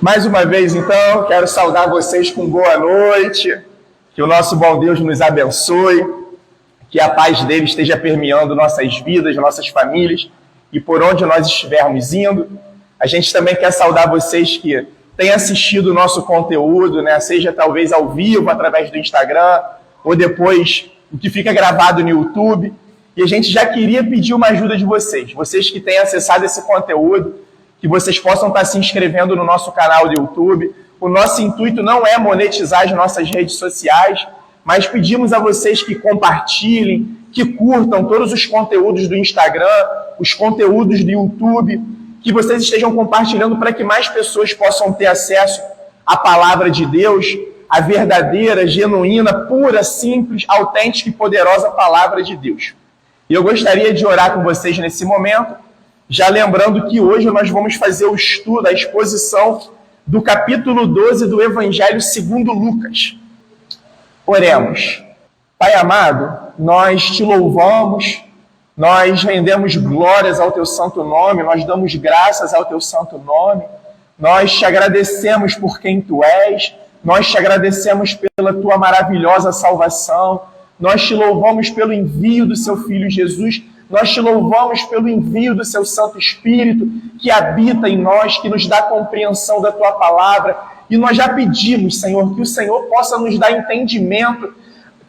Mais uma vez, então, quero saudar vocês com boa noite, que o nosso bom Deus nos abençoe, que a paz dele esteja permeando nossas vidas, nossas famílias, e por onde nós estivermos indo. A gente também quer saudar vocês que têm assistido o nosso conteúdo, né? Seja talvez ao vivo, através do Instagram, ou depois o que fica gravado no YouTube. E a gente já queria pedir uma ajuda de vocês que têm acessado esse conteúdo, que vocês possam estar se inscrevendo no nosso canal do YouTube. O nosso intuito não é monetizar as nossas redes sociais, mas pedimos a vocês que compartilhem, que curtam todos os conteúdos do Instagram, os conteúdos do YouTube, que vocês estejam compartilhando para que mais pessoas possam ter acesso à palavra de Deus, a verdadeira, genuína, pura, simples, autêntica e poderosa palavra de Deus. E eu gostaria de orar com vocês nesse momento, já lembrando que hoje nós vamos fazer o estudo, a exposição do capítulo 12 do Evangelho segundo Lucas. Oremos. Pai amado, nós te louvamos, nós rendemos glórias ao teu santo nome, nós damos graças ao teu santo nome, nós te agradecemos por quem tu és, nós te agradecemos pela tua maravilhosa salvação, nós te louvamos pelo envio do seu Filho Jesus, nós te louvamos pelo envio do seu Santo Espírito, que habita em nós, que nos dá compreensão da tua palavra. E nós já pedimos, Senhor, que o Senhor possa nos dar entendimento,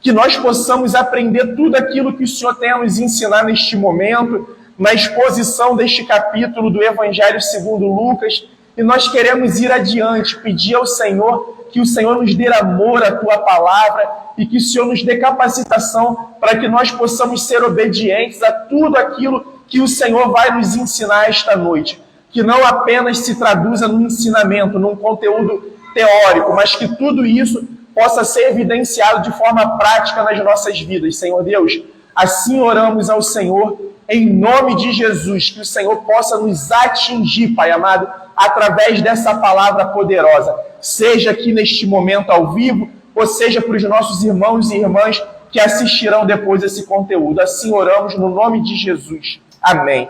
que nós possamos aprender tudo aquilo que o Senhor tem a nos ensinar neste momento, na exposição deste capítulo do Evangelho segundo Lucas. E nós queremos ir adiante, pedir ao Senhor que o Senhor nos dê amor à tua palavra e que o Senhor nos dê capacitação para que nós possamos ser obedientes a tudo aquilo que o Senhor vai nos ensinar esta noite. Que não apenas se traduza num ensinamento, num conteúdo teórico, mas que tudo isso possa ser evidenciado de forma prática nas nossas vidas. Senhor Deus, assim oramos ao Senhor, em nome de Jesus, que o Senhor possa nos atingir, Pai amado, através dessa palavra poderosa, seja aqui neste momento ao vivo, ou seja para os nossos irmãos e irmãs que assistirão depois esse conteúdo. Assim oramos no nome de Jesus. Amém.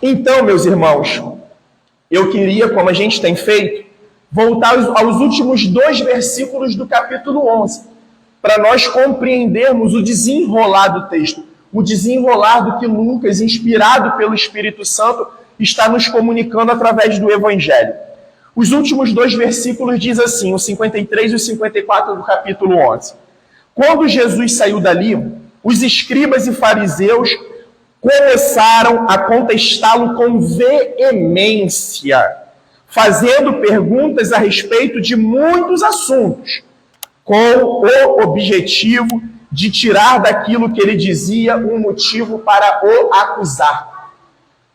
Então, meus irmãos, eu queria, como a gente tem feito, voltar aos últimos 2 versículos do capítulo 11, para nós compreendermos o desenrolar do texto, o desenrolar do que Lucas, inspirado pelo Espírito Santo, está nos comunicando através do Evangelho. Os últimos 2 versículos diz assim, os 53 e os 54 do capítulo 11. Quando Jesus saiu dali, os escribas e fariseus começaram a contestá-lo com veemência, fazendo perguntas a respeito de muitos assuntos, com o objetivo de tirar daquilo que ele dizia um motivo para o acusar.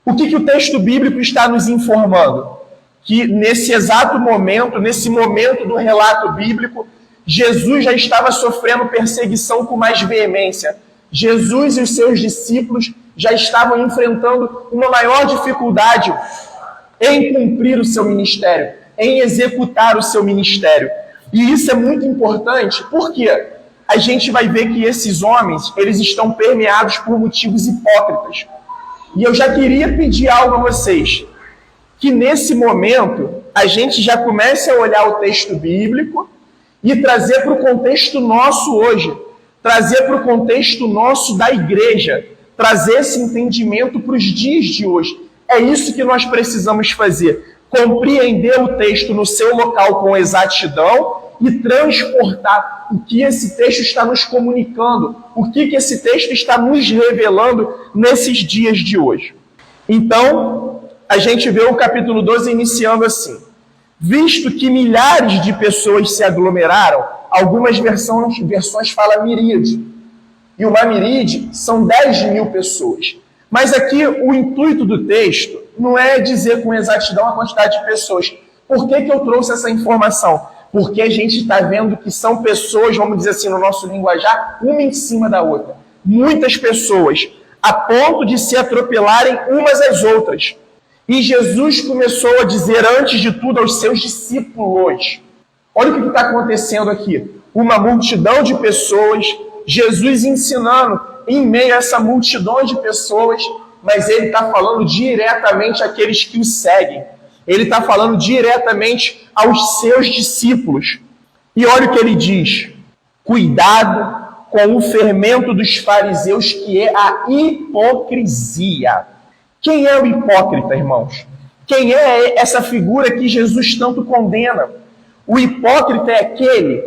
O que o texto bíblico está nos informando? Que nesse exato momento, nesse momento do relato bíblico, Jesus já estava sofrendo perseguição com mais veemência. Jesus e os seus discípulos já estavam enfrentando uma maior dificuldade em cumprir o seu ministério, em executar o seu ministério. E isso é muito importante, porque a gente vai ver que esses homens, eles estão permeados por motivos hipócritas. E eu já queria pedir algo a vocês, que nesse momento a gente já comece a olhar o texto bíblico e trazer para o contexto nosso hoje, trazer para o contexto nosso da igreja, trazer esse entendimento para os dias de hoje. É isso que nós precisamos fazer, compreender o texto no seu local com exatidão e transportar o que esse texto está nos comunicando, o que esse texto está nos revelando nesses dias de hoje. Então, a gente vê o capítulo 12 iniciando assim. Visto que milhares de pessoas se aglomeraram, algumas versões falam miríade. E uma miríade são 10.000 pessoas. Mas aqui o intuito do texto não é dizer com exatidão a quantidade de pessoas. Por que eu trouxe essa informação? Porque a gente está vendo que são pessoas, vamos dizer assim no nosso linguajar, uma em cima da outra. Muitas pessoas, a ponto de se atropelarem umas às outras. E Jesus começou a dizer, antes de tudo, aos seus discípulos. Olha o que está acontecendo aqui. Uma multidão de pessoas, Jesus ensinando em meio a essa multidão de pessoas, mas ele está falando diretamente àqueles que o seguem. Ele está falando diretamente aos seus discípulos. E olha o que ele diz: cuidado com o fermento dos fariseus, que é a hipocrisia. Quem é o hipócrita, irmãos? Quem é essa figura que Jesus tanto condena? O hipócrita é aquele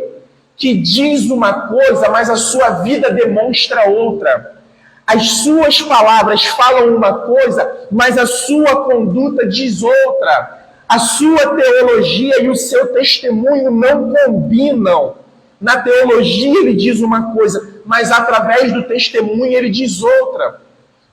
que diz uma coisa, mas a sua vida demonstra outra. As suas palavras falam uma coisa, mas a sua conduta diz outra. A sua teologia e o seu testemunho não combinam. Na teologia ele diz uma coisa, mas através do testemunho ele diz outra.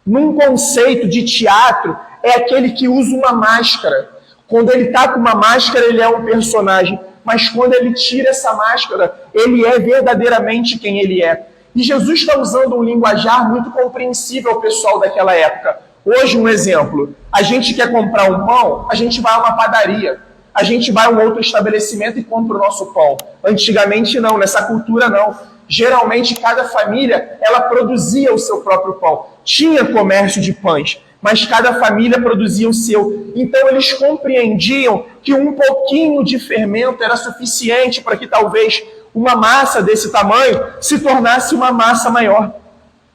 Num conceito de teatro, é aquele que usa uma máscara. Quando ele está com uma máscara, ele é um personagem. Mas quando ele tira essa máscara, ele é verdadeiramente quem ele é. E Jesus está usando um linguajar muito compreensível ao pessoal daquela época. Hoje, um exemplo. A gente quer comprar um pão, a gente vai a uma padaria. A gente vai a um outro estabelecimento e compra o nosso pão. Antigamente não, nessa cultura não. Geralmente, cada família, ela produzia o seu próprio pão. Tinha comércio de pães, mas cada família produzia o seu. Então, eles compreendiam que um pouquinho de fermento era suficiente para que talvez uma massa desse tamanho se tornasse uma massa maior.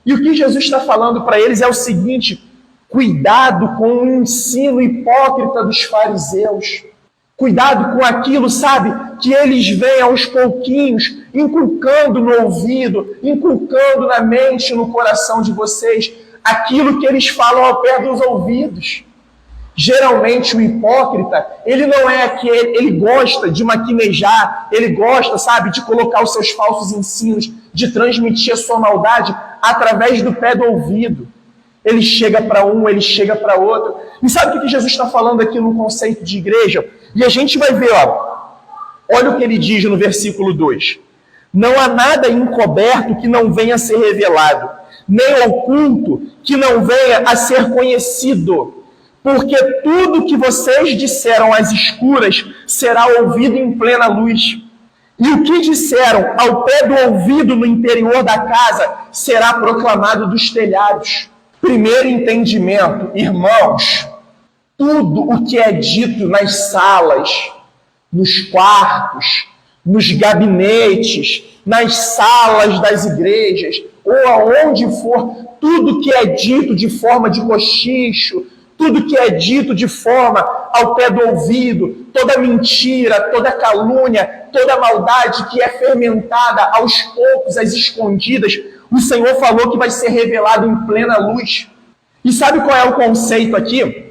E o que Jesus está falando para eles é o seguinte: cuidado com o ensino hipócrita dos fariseus. Cuidado com aquilo, sabe, que eles vêm aos pouquinhos, inculcando no ouvido, inculcando na mente, no coração de vocês, aquilo que eles falam ao pé dos ouvidos. Geralmente o hipócrita, ele não é aquele, ele gosta de maquinejar, ele gosta, sabe, de colocar os seus falsos ensinos, de transmitir a sua maldade através do pé do ouvido. Ele chega para um, ele chega para outro. E sabe o que Jesus está falando aqui no conceito de igreja? E a gente vai ver, olha o que ele diz no versículo 2. Não há nada encoberto que não venha a ser revelado, nem oculto que não venha a ser conhecido. Porque tudo que vocês disseram às escuras será ouvido em plena luz. E o que disseram ao pé do ouvido no interior da casa será proclamado dos telhados. Primeiro entendimento, irmãos, tudo o que é dito nas salas, nos quartos, nos gabinetes, nas salas das igrejas, ou aonde for, tudo que é dito de forma de cochicho, tudo que é dito de forma ao pé do ouvido, toda mentira, toda calúnia, toda maldade que é fermentada aos poucos, às escondidas, o Senhor falou que vai ser revelado em plena luz. E sabe qual é o conceito aqui?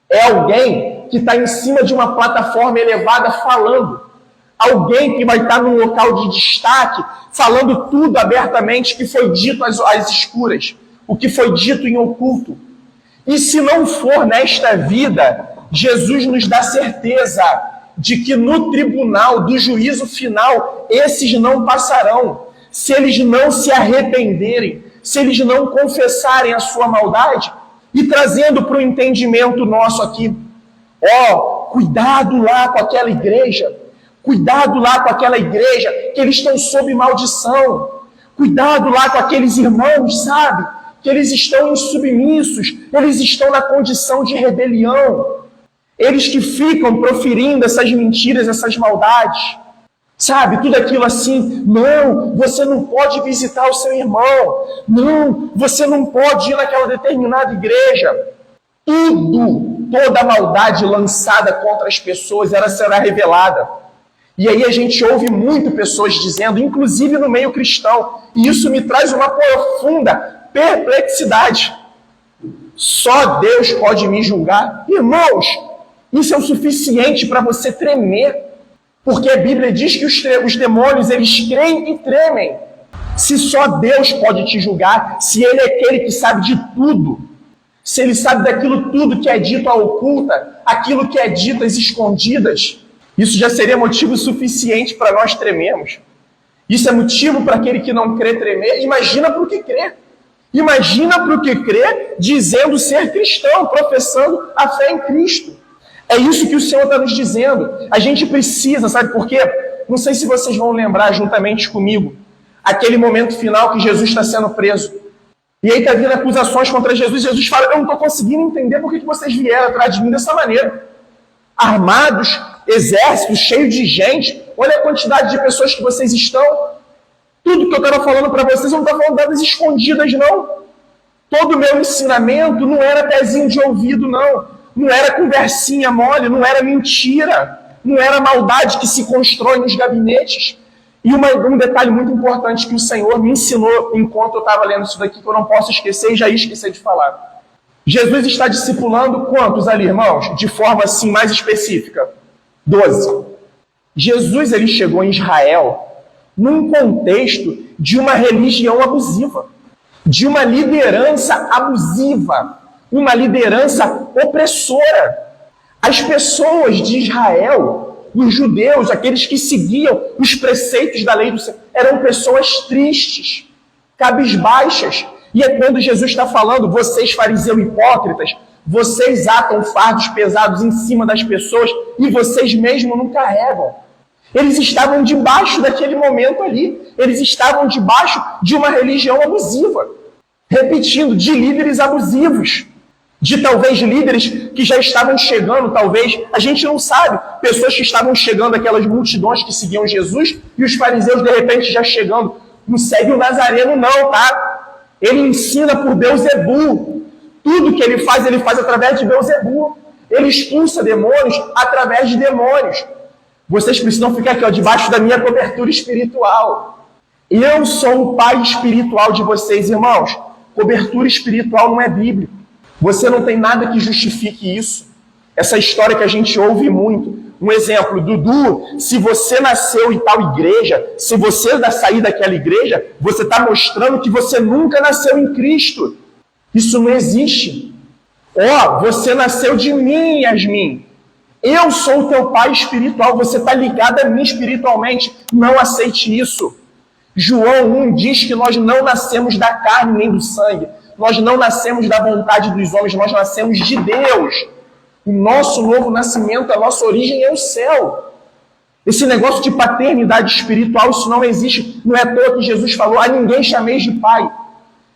É alguém que está em cima de uma plataforma elevada falando. Alguém que vai estar num local de destaque, falando tudo abertamente que foi dito às escuras, o que foi dito em oculto. E se não for nesta vida, Jesus nos dá certeza de que no tribunal do juízo final, esses não passarão. Se eles não se arrependerem, se eles não confessarem a sua maldade. E trazendo para o entendimento nosso aqui, cuidado lá com aquela igreja, cuidado lá com aquela igreja, que eles estão sob maldição. Cuidado lá com aqueles irmãos, sabe? Que eles estão insubmissos, eles estão na condição de rebelião. Eles que ficam proferindo essas mentiras, essas maldades. Sabe, tudo aquilo assim, não, você não pode visitar o seu irmão, não, você não pode ir naquela determinada igreja. Toda a maldade lançada contra as pessoas, ela será revelada. E aí a gente ouve muito pessoas dizendo, inclusive no meio cristão, e isso me traz uma profunda perplexidade. Só Deus pode me julgar. Irmãos, isso é o suficiente para você tremer. Porque a Bíblia diz que os demônios, eles creem e tremem. Se só Deus pode te julgar, se Ele é aquele que sabe de tudo, se Ele sabe daquilo tudo que é dito à oculta, aquilo que é dito às escondidas, isso já seria motivo suficiente para nós tremermos. Isso é motivo para aquele que não crê tremer. Imagina para o que crê. Imagina para o que crê dizendo ser cristão, professando a fé em Cristo. É isso que o Senhor está nos dizendo. A gente precisa, sabe por quê? Não sei se vocês vão lembrar juntamente comigo, aquele momento final que Jesus está sendo preso. E aí está vindo acusações contra Jesus. Jesus fala, eu não estou conseguindo entender por que vocês vieram atrás de mim dessa maneira. armados, exércitos, cheios de gente. Olha a quantidade de pessoas que vocês estão. Tudo que eu estava falando para vocês, eu não estava falando das escondidas, não. Todo o meu ensinamento não era pezinho de ouvido, não. Não era conversinha mole, não era mentira. Não era maldade que se constrói nos gabinetes. E um detalhe muito importante que o Senhor me ensinou enquanto eu estava lendo isso daqui, que eu não posso esquecer e já ia esquecer de falar. Jesus está discipulando quantos ali, irmãos? De forma assim mais específica. 12. Jesus ele chegou em Israel num contexto de uma religião abusiva, de uma liderança abusiva, uma liderança opressora. As pessoas de Israel, os judeus, aqueles que seguiam os preceitos da lei do Senhor, eram pessoas tristes, cabisbaixas. E é quando Jesus está falando, vocês fariseus hipócritas, vocês atam fardos pesados em cima das pessoas e vocês mesmos não carregam. Eles estavam debaixo daquele momento ali. Eles estavam debaixo de uma religião abusiva. Repetindo, de líderes abusivos. De talvez líderes que já estavam chegando, talvez, a gente não sabe. Pessoas que estavam chegando, aquelas multidões que seguiam Jesus, e os fariseus de repente já chegando. Não segue o Nazareno não, tá? Ele ensina por Beelzebu. Tudo que ele faz através de Beelzebu. Ele expulsa demônios através de demônios. Vocês precisam ficar aqui, ó, debaixo da minha cobertura espiritual. Eu sou o pai espiritual de vocês, irmãos. Cobertura espiritual não é bíblico. Você não tem nada que justifique isso. Essa história que a gente ouve muito. Um exemplo, Dudu, se você nasceu em tal igreja, se você sair daquela igreja, você está mostrando que você nunca nasceu em Cristo. Isso não existe. Ó, você nasceu de mim, Yasmin. Eu sou o teu pai espiritual, você está ligado a mim espiritualmente. Não aceite isso. João 1 diz que nós não nascemos da carne nem do sangue. Nós não nascemos da vontade dos homens, nós nascemos de Deus. O nosso novo nascimento, a nossa origem é o céu. Esse negócio de paternidade espiritual, isso não existe. Não é à toa que Jesus falou, a ninguém chameis de pai.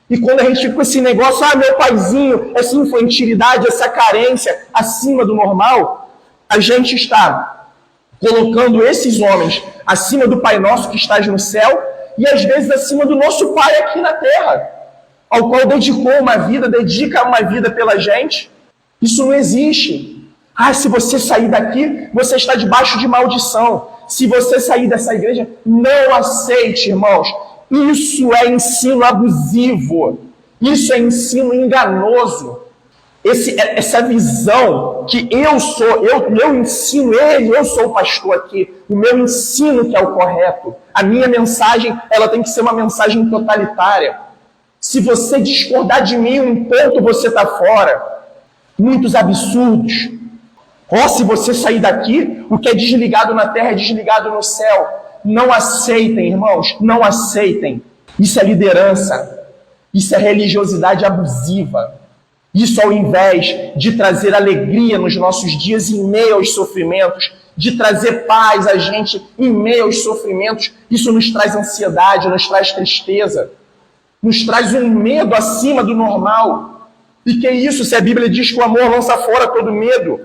E quando a gente fica com esse negócio, meu paizinho, essa infantilidade, essa carência acima do normal, a gente está colocando esses homens acima do Pai Nosso que estás no céu e às vezes acima do nosso Pai aqui na terra, ao qual dedica uma vida pela gente. Isso não existe. Se você sair daqui, você está debaixo de maldição. Se você sair dessa igreja, não aceite, irmãos. Isso é ensino abusivo. Isso é ensino enganoso. Essa visão que eu ensino ele, eu sou o pastor aqui, o meu ensino que é o correto, a minha mensagem, ela tem que ser uma mensagem totalitária. Se você discordar de mim um ponto, você está fora. Muitos absurdos. Se você sair daqui, o que é desligado na terra é desligado no céu. Não aceitem, irmãos, não aceitem. Isso é liderança, isso é religiosidade abusiva. Isso ao invés de trazer alegria nos nossos dias em meio aos sofrimentos, de trazer paz a gente em meio aos sofrimentos, isso nos traz ansiedade, nos traz tristeza, nos traz um medo acima do normal. E que é isso, se a Bíblia diz que o amor lança fora todo medo?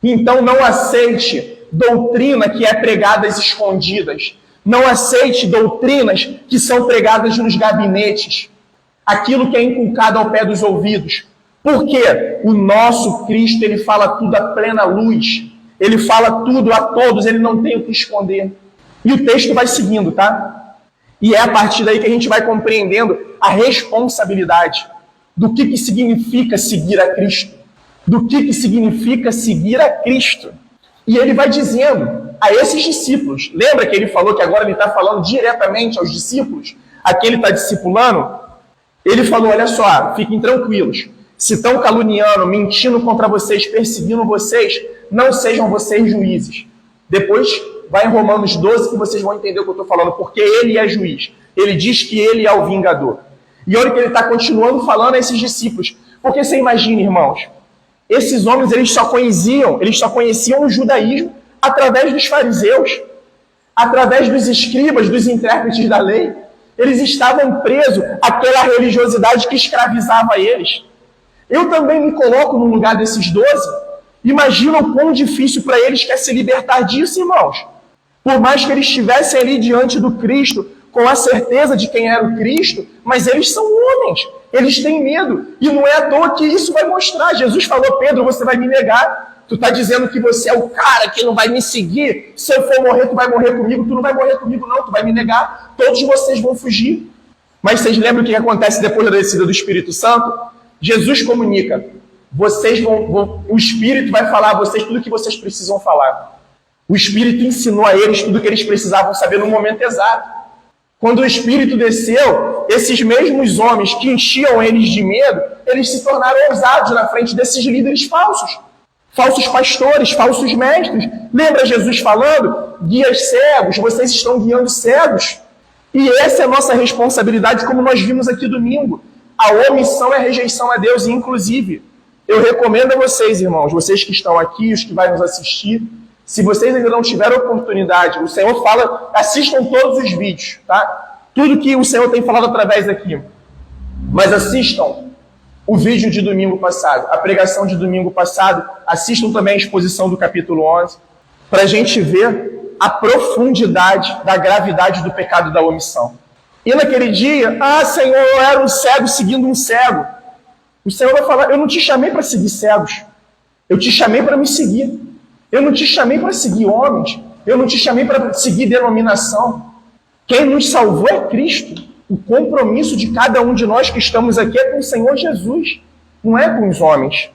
Então não aceite doutrina que é pregada às escondidas. Não aceite doutrinas que são pregadas nos gabinetes. Aquilo que é inculcado ao pé dos ouvidos. Porque o nosso Cristo, ele fala tudo a plena luz. Ele fala tudo a todos, ele não tem o que esconder. E o texto vai seguindo, tá? E é a partir daí que a gente vai compreendendo a responsabilidade do que significa seguir a Cristo. Do que significa seguir a Cristo. E ele vai dizendo a esses discípulos. Lembra que ele falou que agora ele está falando diretamente aos discípulos? A quem ele está discipulando? Ele falou, olha só, fiquem tranquilos. Se estão caluniando, mentindo contra vocês, perseguindo vocês, não sejam vocês juízes. Depois vai em Romanos 12 que vocês vão entender o que eu estou falando, porque ele é juiz. Ele diz que ele é o vingador. E olha que ele está continuando falando a esses discípulos. Porque você imagina, irmãos, esses homens eles só conheciam o judaísmo através dos fariseus, através dos escribas, dos intérpretes da lei. Eles estavam presos àquela religiosidade que escravizava eles. Eu também me coloco no lugar desses 12. Imagina o quão difícil para eles que é se libertar disso, irmãos. Por mais que eles estivessem ali diante do Cristo, com a certeza de quem era o Cristo, mas eles são homens, eles têm medo. E não é à toa que isso vai mostrar. Jesus falou: Pedro, você vai me negar. Tu está dizendo que você é o cara que não vai me seguir. Se eu for morrer, tu vai morrer comigo. Tu não vai morrer comigo, não. Tu vai me negar. Todos vocês vão fugir. Mas vocês lembram o que acontece depois da descida do Espírito Santo? Jesus comunica. O Espírito vai falar a vocês tudo o que vocês precisam falar. O Espírito ensinou a eles tudo o que eles precisavam saber no momento exato. Quando o Espírito desceu, esses mesmos homens que enchiam eles de medo, eles se tornaram ousados na frente desses líderes falsos. Falsos pastores, falsos mestres. Lembra Jesus falando? Guias cegos, vocês estão guiando cegos. E essa é a nossa responsabilidade, como nós vimos aqui domingo. A omissão é a rejeição a Deus, e inclusive, eu recomendo a vocês, irmãos, vocês que estão aqui, os que vão nos assistir, se vocês ainda não tiveram oportunidade, o Senhor fala, assistam todos os vídeos, tá? Tudo que o Senhor tem falado através daqui. Mas assistam o vídeo de domingo passado, a pregação de domingo passado, assistam também a exposição do capítulo 11, para a gente ver a profundidade da gravidade do pecado da omissão. E naquele dia, Senhor, eu era um cego seguindo um cego. O Senhor vai falar: eu não te chamei para seguir cegos, eu te chamei para me seguir. Eu não te chamei para seguir homens, eu não te chamei para seguir denominação. Quem nos salvou é Cristo. O compromisso de cada um de nós que estamos aqui é com o Senhor Jesus, não é com os homens.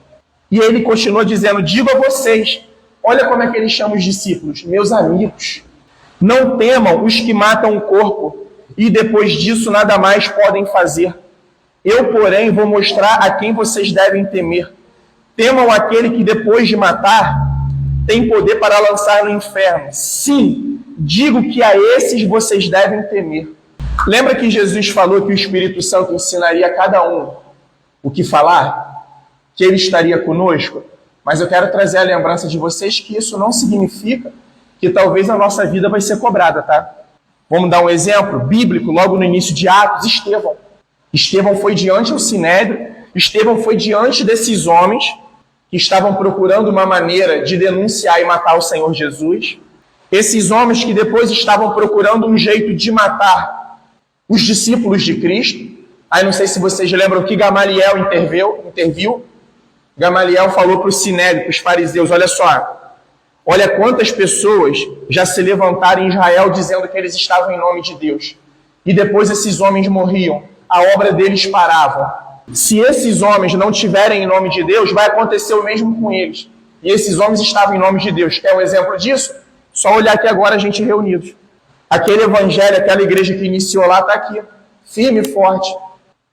E ele continua dizendo: digo a vocês, olha como é que ele chama os discípulos, meus amigos, não temam os que matam o corpo e depois disso nada mais podem fazer. Eu, porém, vou mostrar a quem vocês devem temer. Temam aquele que depois de matar tem poder para lançar no inferno. Sim, digo que a esses vocês devem temer. Lembra que Jesus falou que o Espírito Santo ensinaria a cada um o que falar? Que ele estaria conosco? Mas eu quero trazer a lembrança de vocês que isso não significa que talvez a nossa vida vai ser cobrada, tá? Vamos dar um exemplo bíblico, logo no início de Atos, Estevão. Estevão foi diante do Sinédrio, Estevão foi diante desses homens que estavam procurando uma maneira de denunciar e matar o Senhor Jesus. Esses homens que depois estavam procurando um jeito de matar os discípulos de Cristo. Aí não sei se vocês lembram que Gamaliel interviu. Gamaliel falou para o Sinédrio, para os fariseus: olha só, olha quantas pessoas já se levantaram em Israel dizendo que eles estavam em nome de Deus. E depois esses homens morriam, a obra deles parava. Se esses homens não tiverem em nome de Deus, vai acontecer o mesmo com eles. E esses homens estavam em nome de Deus. Quer um exemplo disso? Só olhar aqui agora a gente reunidos. Aquele evangelho, aquela igreja que iniciou lá, está aqui, firme e forte.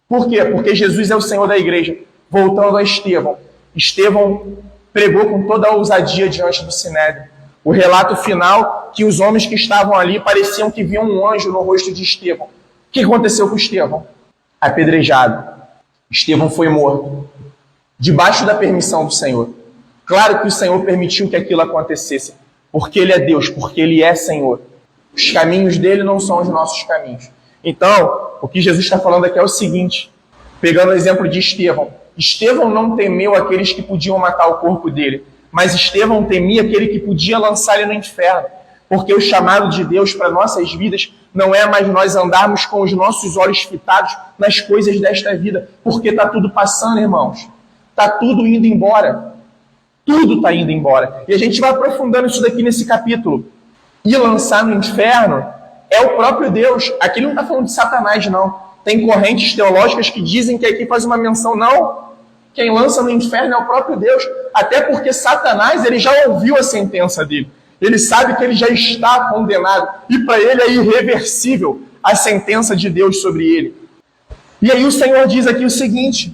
Por quê? Porque Jesus é o Senhor da igreja. Voltando a Estevão. Estevão pregou com toda a ousadia diante do Sinédrio. O relato final, que os homens que estavam ali pareciam que viam um anjo no rosto de Estevão. O que aconteceu com Estevão? Apedrejado. Estevão foi morto, debaixo da permissão do Senhor. Claro que o Senhor permitiu que aquilo acontecesse, porque Ele é Deus, porque Ele é Senhor. Os caminhos dele não são os nossos caminhos. Então, o que Jesus está falando aqui é o seguinte, pegando o exemplo de Estevão. Estevão não temeu aqueles que podiam matar o corpo dele, mas Estevão temia aquele que podia lançar ele no inferno, porque o chamado de Deus para nossas vidas não é mais nós andarmos com os nossos olhos fitados nas coisas desta vida, porque está tudo passando, irmãos. Está tudo indo embora. Tudo está indo embora. E a gente vai aprofundando isso daqui nesse capítulo. E lançar no inferno é o próprio Deus. Aqui não está falando de Satanás, não. Tem correntes teológicas que dizem que aqui faz uma menção. Não. Quem lança no inferno é o próprio Deus. Até porque Satanás, ele já ouviu a sentença dele. Ele sabe que ele já está condenado. E para ele é irreversível a sentença de Deus sobre ele. E aí o Senhor diz aqui o seguinte,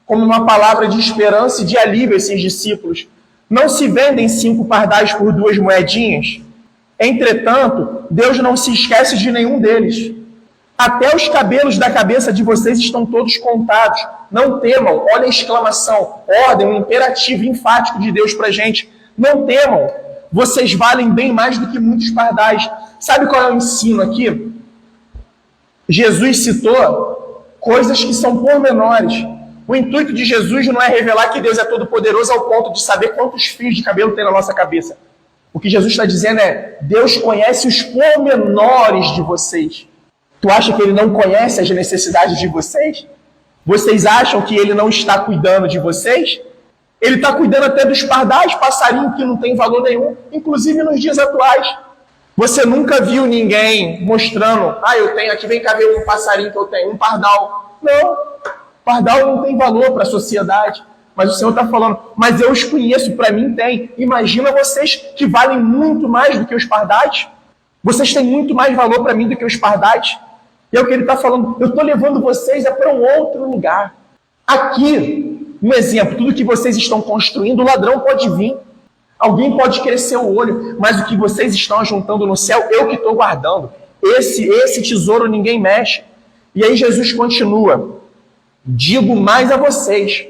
como uma palavra de esperança e de alívio a esses discípulos. Não se vendem 5 pardais por 2 moedinhas? Entretanto, Deus não se esquece de nenhum deles. Até os cabelos da cabeça de vocês estão todos contados. Não temam. Olha a exclamação. Ordem, um imperativo enfático de Deus para a gente. Não temam. Vocês valem bem mais do que muitos pardais. Sabe qual é o ensino aqui? Jesus citou coisas que são pormenores. O intuito de Jesus não é revelar que Deus é todo-poderoso ao ponto de saber quantos fios de cabelo tem na nossa cabeça. O que Jesus está dizendo é, Deus conhece os pormenores de vocês. Tu acha que Ele não conhece as necessidades de vocês? Vocês acham que Ele não está cuidando de vocês? Ele está cuidando até dos pardais, passarinho que não tem valor nenhum, inclusive nos dias atuais. Você nunca viu ninguém mostrando, eu tenho aqui, vem cá ver um passarinho que eu tenho, um pardal. Não, pardal não tem valor para a sociedade. Mas o Senhor está falando, mas eu os conheço, para mim tem. Imagina vocês que valem muito mais do que os pardais. Vocês têm muito mais valor para mim do que os pardais. E é o que ele está falando, eu estou levando vocês para um outro lugar. Aqui, um exemplo, tudo que vocês estão construindo, o ladrão pode vir. Alguém pode crescer o olho, mas o que vocês estão ajuntando no céu, eu que estou guardando. Esse tesouro ninguém mexe. E aí Jesus continua, digo mais a vocês,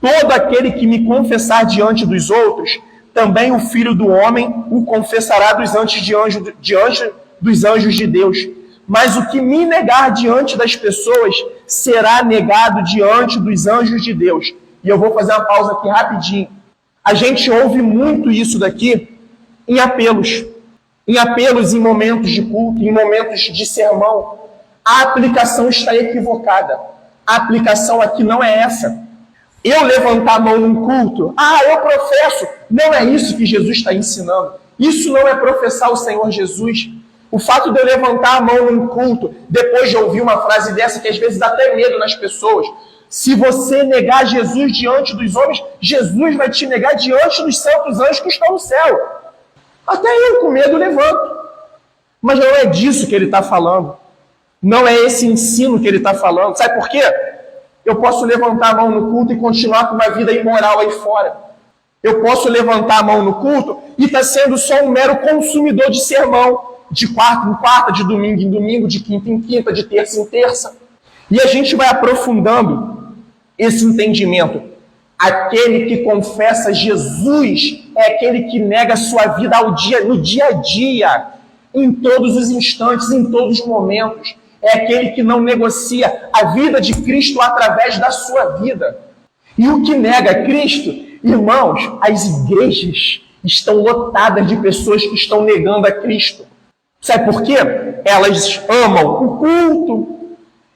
todo aquele que me confessar diante dos outros, também o Filho do Homem o confessará diante dos anjos de Deus. Mas o que me negar diante das pessoas, será negado diante dos anjos de Deus. E eu vou fazer uma pausa aqui rapidinho. A gente ouve muito isso daqui em apelos. Em apelos em momentos de culto, em momentos de sermão. A aplicação está equivocada. A aplicação aqui não é essa. Eu levantar a mão num culto, eu professo. Não é isso que Jesus está ensinando. Isso não é professar o Senhor Jesus. O fato de eu levantar a mão num culto, depois de ouvir uma frase dessa, que às vezes dá até medo nas pessoas. Se você negar Jesus diante dos homens, Jesus vai te negar diante dos santos anjos que estão no céu. Até eu com medo levanto. Mas não é disso que ele está falando. Não é esse ensino que ele está falando. Sabe por quê? Eu posso levantar a mão no culto e continuar com uma vida imoral aí fora. Eu posso levantar a mão no culto e estar sendo só um mero consumidor de sermão. De quarta em quarta, de domingo em domingo, de quinta em quinta, de terça em terça. E a gente vai aprofundando esse entendimento. Aquele que confessa Jesus é aquele que nega a sua vida no dia a dia, em todos os instantes, em todos os momentos. É aquele que não negocia a vida de Cristo através da sua vida. E o que nega Cristo, irmãos, as igrejas estão lotadas de pessoas que estão negando a Cristo. Sabe por quê? Elas amam o culto,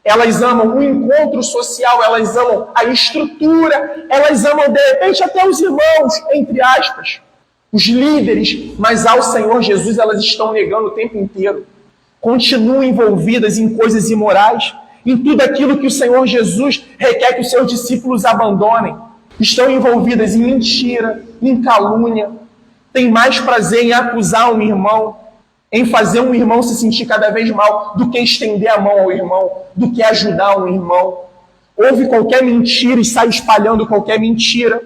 elas amam o encontro social, elas amam a estrutura, elas amam, de repente, até os irmãos, entre aspas, os líderes, mas ao Senhor Jesus elas estão negando o tempo inteiro. Continuam envolvidas em coisas imorais, em tudo aquilo que o Senhor Jesus requer que os seus discípulos abandonem. Estão envolvidas em mentira, em calúnia, têm mais prazer em acusar um irmão, em fazer um irmão se sentir cada vez mal, do que estender a mão ao irmão, do que ajudar um irmão. Ouve qualquer mentira e sai espalhando qualquer mentira.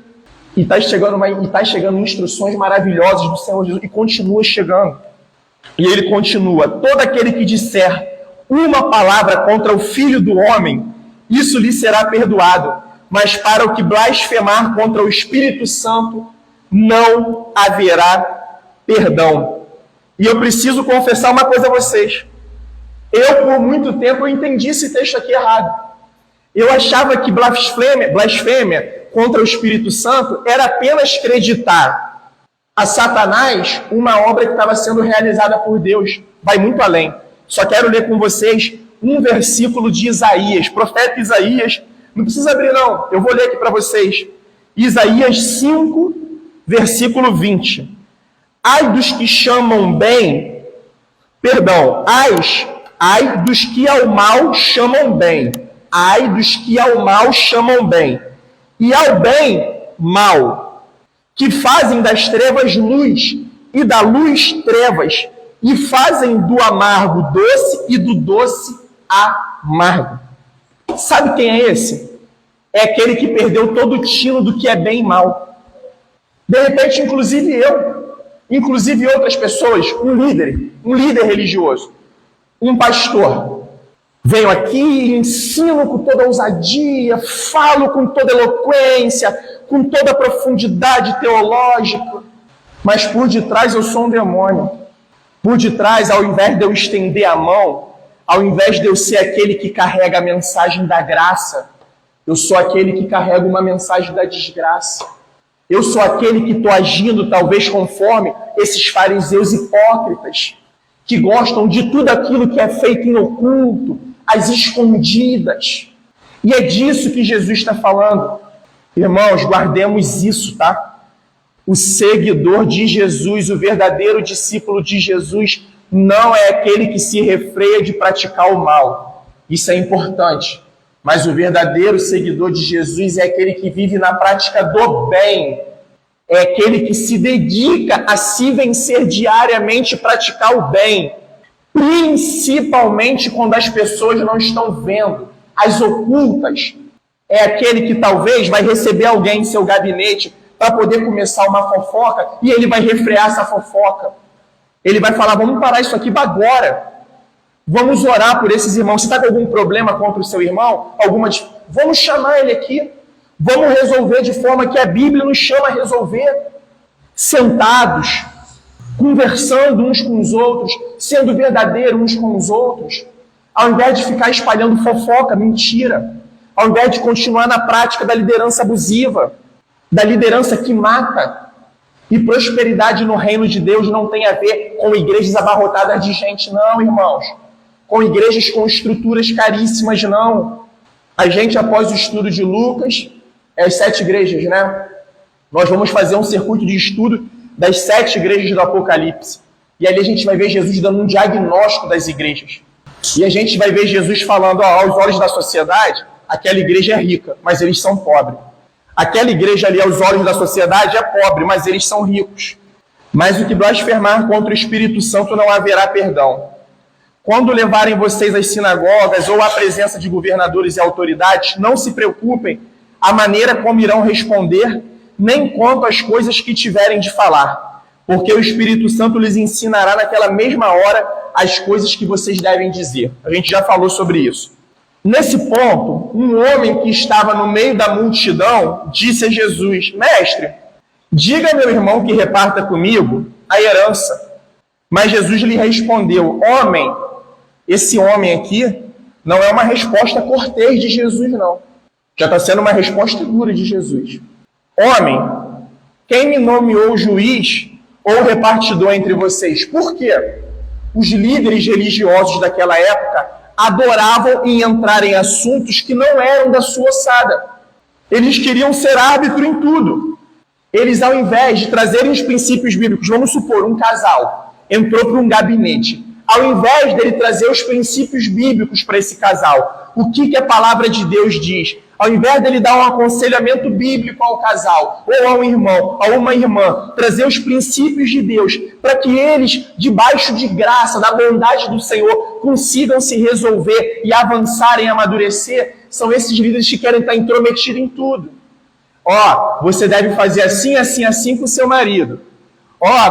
E está chegando instruções maravilhosas do Senhor Jesus, e continua chegando. E ele continua, todo aquele que disser uma palavra contra o Filho do Homem, isso lhe será perdoado. Mas para o que blasfemar contra o Espírito Santo, não haverá perdão. E eu preciso confessar uma coisa a vocês. Por muito tempo, eu entendi esse texto aqui errado. Eu achava que blasfêmia contra o Espírito Santo era apenas acreditar a Satanás uma obra que estava sendo realizada por Deus. Vai muito além. Só quero ler com vocês um versículo de Isaías, profeta Isaías. Não precisa abrir não, eu vou ler aqui para vocês. Isaías 5, versículo 20. Ai dos que chamam bem, ai dos que ao mal chamam bem, ai dos que ao mal chamam bem, e ao bem, mal, que fazem das trevas luz, e da luz trevas, e fazem do amargo doce, e do doce amargo. Sabe quem é esse? É aquele que perdeu todo o tino do que é bem e mal. De repente, inclusive outras pessoas, um líder religioso, um pastor. Venho aqui e ensino com toda ousadia, falo com toda eloquência, com toda profundidade teológica, mas por detrás eu sou um demônio. Por detrás, ao invés de eu estender a mão, ao invés de eu ser aquele que carrega a mensagem da graça, Eu sou aquele que carrega uma mensagem da desgraça. Eu sou aquele que estou agindo talvez conforme esses fariseus hipócritas, que gostam de tudo aquilo que é feito em oculto, às escondidas. E é disso que Jesus está falando. Irmãos, guardemos isso, tá? O seguidor de Jesus, o verdadeiro discípulo de Jesus, não é aquele que se refreia de praticar o mal. Isso é importante. Mas o verdadeiro seguidor de Jesus é aquele que vive na prática do bem. É aquele que se dedica a se vencer diariamente e praticar o bem. Principalmente quando as pessoas não estão vendo. As ocultas. É aquele que talvez vai receber alguém em seu gabinete para poder começar uma fofoca e ele vai refrear essa fofoca. Ele vai falar, vamos parar isso aqui agora. Vamos orar por esses irmãos. Você está com algum problema contra o seu irmão? Vamos chamar ele aqui. Vamos resolver de forma que a Bíblia nos chama a resolver. Sentados, conversando uns com os outros, sendo verdadeiros uns com os outros. Ao invés de ficar espalhando fofoca, mentira. Ao invés de continuar na prática da liderança abusiva, da liderança que mata. E prosperidade no reino de Deus não tem a ver com igrejas abarrotadas de gente, não, irmãos. Com igrejas com estruturas caríssimas, não. A gente, após o estudo de Lucas, as 7 igrejas, né? Nós vamos fazer um circuito de estudo das 7 igrejas do Apocalipse. E ali a gente vai ver Jesus dando um diagnóstico das igrejas. E a gente vai ver Jesus falando, aos olhos da sociedade, aquela igreja é rica, mas eles são pobres. Aquela igreja ali, aos olhos da sociedade, é pobre, mas eles são ricos. Mas o que blasfemar contra o Espírito Santo não haverá perdão. Quando levarem vocês às sinagogas ou à presença de governadores e autoridades, não se preocupem a maneira como irão responder, nem quanto às coisas que tiverem de falar, porque o Espírito Santo lhes ensinará naquela mesma hora as coisas que vocês devem dizer. A gente já falou sobre isso. Nesse ponto, um homem que estava no meio da multidão disse a Jesus, Mestre, diga a meu irmão que reparta comigo a herança. Mas Jesus lhe respondeu, homem, esse homem aqui não é uma resposta cortês de Jesus, não. Já está sendo uma resposta dura de Jesus. Homem, quem me nomeou juiz ou repartidor entre vocês? Por quê? Os líderes religiosos daquela época adoravam em entrar em assuntos que não eram da sua ossada. Eles queriam ser árbitro em tudo. Eles, ao invés de trazerem os princípios bíblicos, vamos supor, um casal entrou para um gabinete. Ao invés dele trazer os princípios bíblicos para esse casal, o que a palavra de Deus diz? Ao invés dele dar um aconselhamento bíblico ao casal, ou a um irmão, a uma irmã, trazer os princípios de Deus, para que eles, debaixo de graça, da bondade do Senhor, consigam se resolver e avançarem, amadurecer, são esses líderes que querem estar intrometidos em tudo. Você deve fazer assim, assim, assim com seu marido.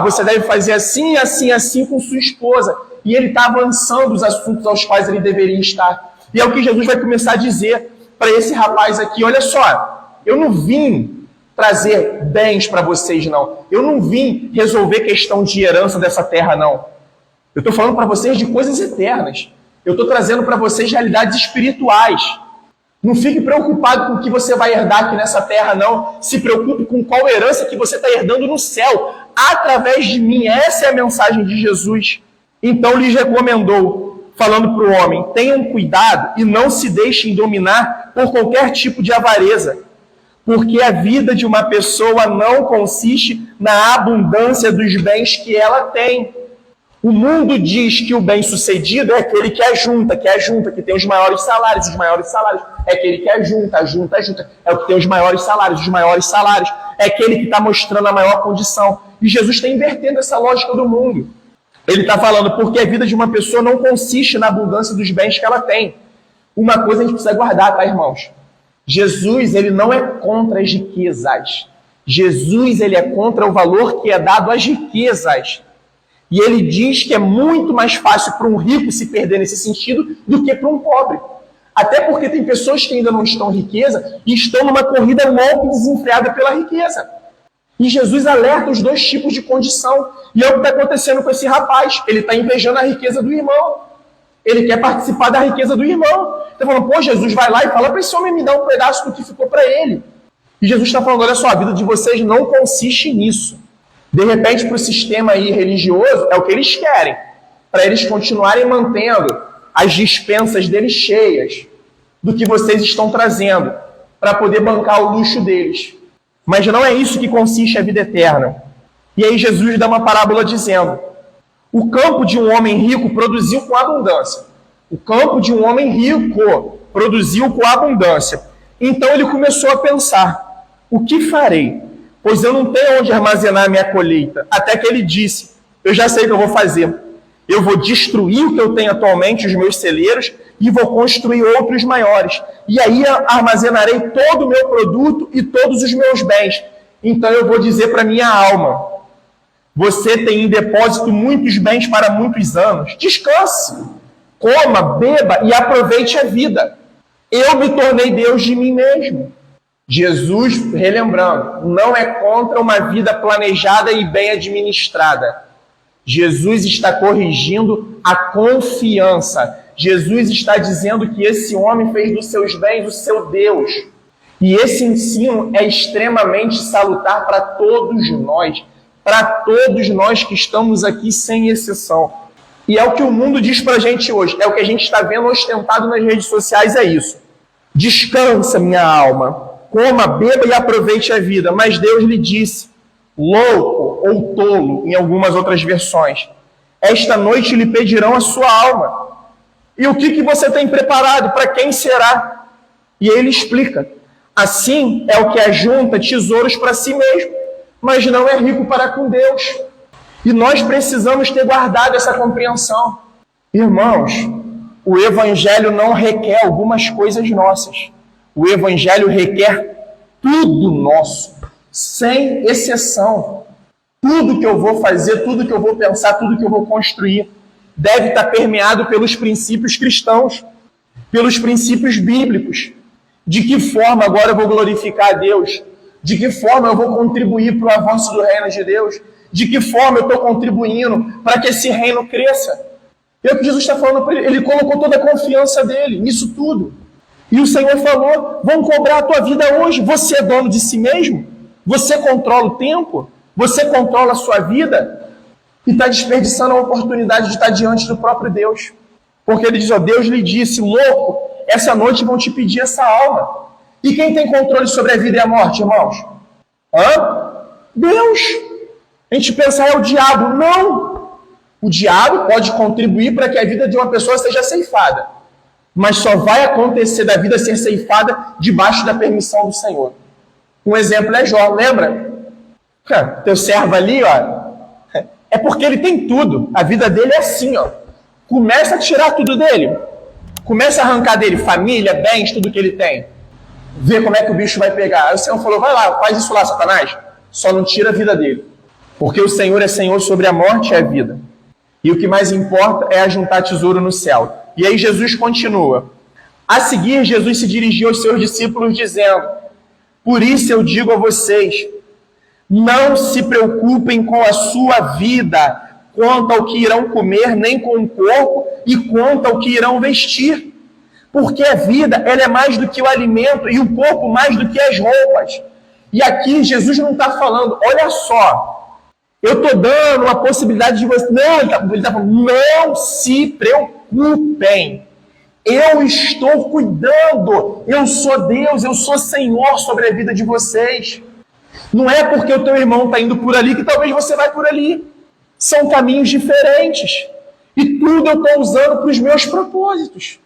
Você deve fazer assim, assim, assim com sua esposa. E ele está avançando os assuntos aos quais ele deveria estar. E é o que Jesus vai começar a dizer para esse rapaz aqui, olha só, eu não vim trazer bens para vocês, não. Eu não vim resolver questão de herança dessa terra, não. Eu estou falando para vocês de coisas eternas. Eu estou trazendo para vocês realidades espirituais. Não fique preocupado com o que você vai herdar aqui nessa terra, não. Se preocupe com qual herança que você está herdando no céu, através de mim. Essa é a mensagem de Jesus. Então lhes recomendou, falando para o homem, tenham cuidado e não se deixem dominar por qualquer tipo de avareza, porque a vida de uma pessoa não consiste na abundância dos bens que ela tem. O mundo diz que o bem-sucedido é aquele que ajunta, que tem os maiores salários. É aquele que ajunta. É o que tem os maiores salários. É aquele que está mostrando a maior condição. E Jesus está invertendo essa lógica do mundo. Ele está falando porque a vida de uma pessoa não consiste na abundância dos bens que ela tem. Uma coisa a gente precisa guardar, tá, irmãos? Jesus, ele não é contra as riquezas. Jesus, ele é contra o valor que é dado às riquezas. E ele diz que é muito mais fácil para um rico se perder nesse sentido do que para um pobre. Até porque tem pessoas que ainda não estão em riqueza e estão numa corrida louca e desenfreada pela riqueza. E Jesus alerta os dois tipos de condição. E é o que está acontecendo com esse rapaz. Ele está invejando a riqueza do irmão. Ele quer participar da riqueza do irmão. Está falando, pô, Jesus vai lá e fala para esse homem me dar um pedaço do que ficou para ele. E Jesus está falando, olha só, a vida de vocês não consiste nisso. De repente, para o sistema aí religioso, é o que eles querem. Para eles continuarem mantendo as dispensas deles cheias do que vocês estão trazendo, para poder bancar o luxo deles. Mas não é isso que consiste a vida eterna. E aí Jesus dá uma parábola dizendo, o campo de um homem rico produziu com abundância. O campo de um homem rico produziu com abundância. Então ele começou a pensar, o que farei? Pois eu não tenho onde armazenar a minha colheita. Até que ele disse, eu já sei o que eu vou fazer. Eu vou destruir o que eu tenho atualmente, os meus celeiros, e vou construir outros maiores. E aí armazenarei todo o meu produto e todos os meus bens. Então eu vou dizer para minha alma, você tem em depósito muitos bens para muitos anos. Descanse, coma, beba e aproveite a vida. Eu me tornei Deus de mim mesmo. Jesus, relembrando, não é contra uma vida planejada e bem administrada. Jesus está corrigindo a confiança. Jesus está dizendo que esse homem fez dos seus bens o seu Deus. E esse ensino é extremamente salutar para todos nós que estamos aqui sem exceção. E é o que o mundo diz para a gente hoje, é o que a gente está vendo ostentado nas redes sociais, é isso. Descansa, minha alma, coma, beba e aproveite a vida. Mas Deus lhe disse, louco ou tolo, em algumas outras versões, esta noite lhe pedirão a sua alma. E o que você tem preparado? Para quem será? E aí ele explica, assim é o que ajunta tesouros para si mesmo, mas não é rico para com Deus. E nós precisamos ter guardado essa compreensão. Irmãos, o Evangelho não requer algumas coisas nossas. O Evangelho requer tudo nosso, sem exceção. Tudo que eu vou fazer, tudo que eu vou pensar, tudo que eu vou construir, deve estar permeado pelos princípios cristãos, pelos princípios bíblicos. De que forma agora eu vou glorificar a Deus? De que forma eu vou contribuir para o avanço do reino de Deus? De que forma eu estou contribuindo para que esse reino cresça? É o que Jesus está falando para ele. Ele colocou toda a confiança dele nisso tudo. E o Senhor falou, vão cobrar a tua vida hoje. Você é dono de si mesmo? Você controla o tempo? Você controla a sua vida? E está desperdiçando a oportunidade de estar diante do próprio Deus. Porque ele diz, ó, Deus lhe disse, louco, essa noite vão te pedir essa alma. E quem tem controle sobre a vida e a morte, irmãos? Deus. A gente pensa, é o diabo. Não. O diabo pode contribuir para que a vida de uma pessoa seja ceifada. Mas só vai acontecer da vida ser ceifada debaixo da permissão do Senhor. Um exemplo é Jó, lembra? Teu servo ali, ó, é porque ele tem tudo. A vida dele é assim, ó. Começa a tirar tudo dele. Começa a arrancar dele família, bens, tudo que ele tem. Vê como é que o bicho vai pegar. Aí o Senhor falou, vai lá, faz isso lá, Satanás. Só não tira a vida dele. Porque o Senhor é Senhor sobre a morte e a vida. E o que mais importa é ajuntar tesouro no céu. E aí Jesus continua. A seguir, Jesus se dirigiu aos seus discípulos dizendo, por isso eu digo a vocês, não se preocupem com a sua vida, quanto ao que irão comer, nem com o corpo, e quanto ao que irão vestir. Porque a vida, ela é mais do que o alimento, e o corpo mais do que as roupas. E aqui Jesus não está falando, olha só, eu estou dando uma possibilidade de você... Não, ele está falando, não se preocupem. Eu estou cuidando. Eu sou Deus, eu sou Senhor sobre a vida de vocês. Não é porque o teu irmão está indo por ali que talvez você vai por ali. São caminhos diferentes. E tudo eu estou usando para os meus propósitos.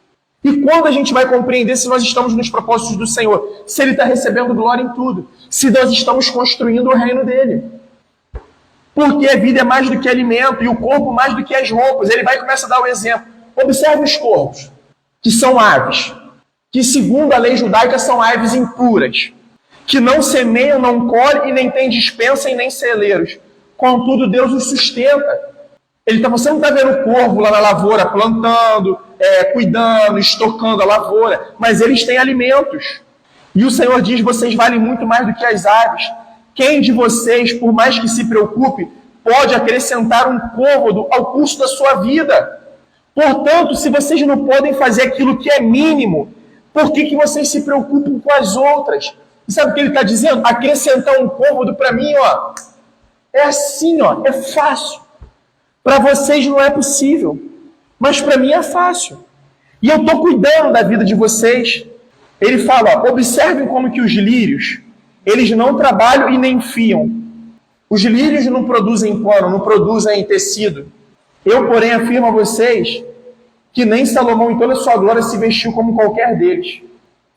E quando a gente vai compreender se nós estamos nos propósitos do Senhor, se Ele está recebendo glória em tudo, se nós estamos construindo o reino dele. Porque a vida é mais do que alimento e o corpo mais do que as roupas. Ele vai e começa a dar o exemplo. Observe os corpos, que são aves, que segundo a lei judaica são aves impuras, que não semeiam, não colhem e nem têm despensa e nem celeiros. Contudo, Deus os sustenta. Você não está vendo o corvo lá na lavoura plantando, cuidando, estocando a lavoura, mas eles têm alimentos. E o Senhor diz, vocês valem muito mais do que as aves. Quem de vocês, por mais que se preocupe, pode acrescentar um côvado ao curso da sua vida? Portanto, se vocês não podem fazer aquilo que é mínimo, por que vocês se preocupam com as outras? E sabe o que ele está dizendo? Acrescentar um cômodo para mim, ó, é assim, ó, é fácil. Para vocês não é possível, mas para mim é fácil. E eu estou cuidando da vida de vocês. Ele fala, ó, observem como que os lírios, eles não trabalham e nem fiam. Os lírios não produzem pano, não produzem tecido. Eu, porém, afirmo a vocês que nem Salomão em toda a sua glória se vestiu como qualquer deles.